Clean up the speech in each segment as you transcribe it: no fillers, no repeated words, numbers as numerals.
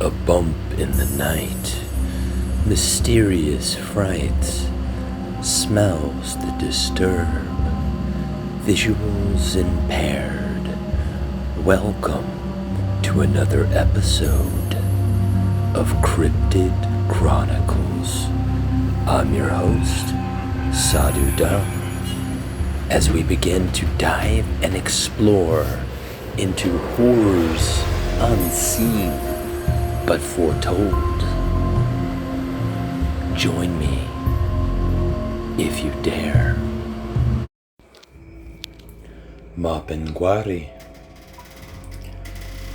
A bump in the night, mysterious frights, smells that disturb, visuals impaired. Welcome to another episode of Cryptid Chronicles. I'm your host, Sadhu Da, as we begin to dive and explore into horrors unseen but foretold. Join me if you dare. Mapinguari.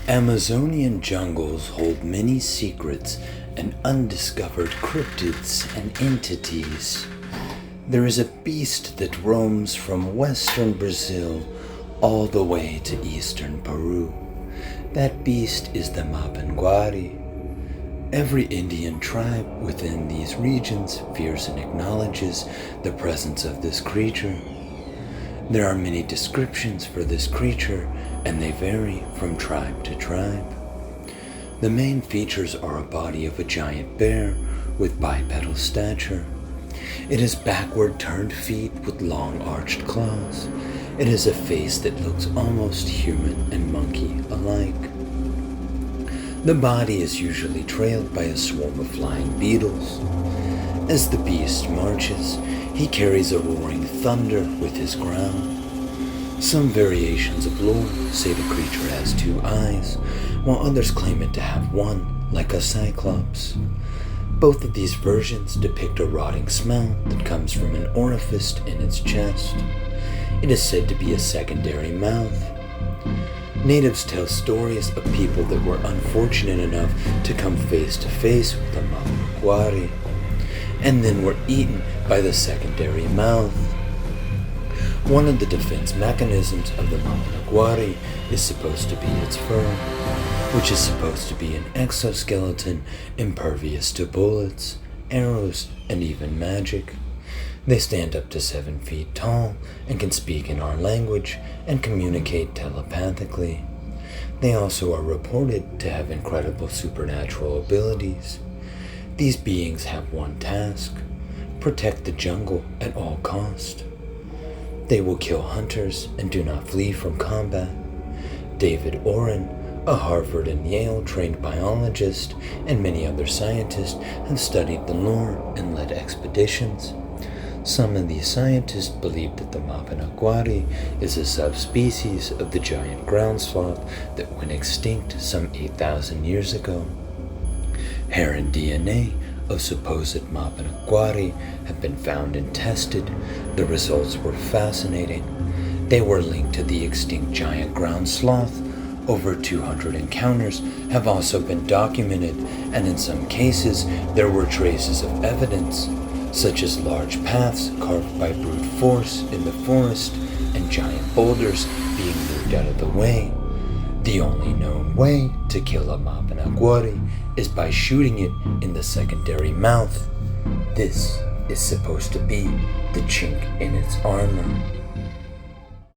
Amazonian jungles hold many secrets and undiscovered cryptids and entities. There is a beast that roams from western Brazil all the way to eastern Peru. That beast is the Mapinguari. Every Indian tribe within these regions fears and acknowledges the presence of this creature. There are many descriptions for this creature, and they vary from tribe to tribe. The main features are a body of a giant bear with bipedal stature. It has backward turned feet with long arched claws. It has a face that looks almost human and monkey alike. The body is usually trailed by a swarm of flying beetles. As the beast marches, he carries a roaring thunder with his growl. Some variations of lore say the creature has 2 eyes, while others claim it to have 1, like a cyclops. Both of these versions depict a rotting smell that comes from an orifice in its chest. It is said to be a secondary mouth. Natives tell stories of people that were unfortunate enough to come face to face with a Mapinguari, and then were eaten by the secondary mouth. One of the defense mechanisms of the Mapinguari is supposed to be its fur, which is supposed to be an exoskeleton impervious to bullets, arrows, and even magic. They stand up to 7 feet tall and can speak in our language and communicate telepathically. They also are reported to have incredible supernatural abilities. These beings have one task: protect the jungle at all cost. They will kill hunters and do not flee from combat. David Oren, a Harvard and Yale trained biologist, and many other scientists have studied the lore and led expeditions. Some of these scientists believe that the Mapinguari is a subspecies of the giant ground sloth that went extinct some 8,000 years ago. Hair and DNA of supposed Mapinguari have been found and tested. The results were fascinating. They were linked to the extinct giant ground sloth. Over 200 encounters have also been documented, and in some cases there were traces of evidence, such as large paths carved by brute force in the forest and giant boulders being moved out of the way. The only known way to kill a Mapinguari is by shooting it in the secondary mouth. This is supposed to be the chink in its armor.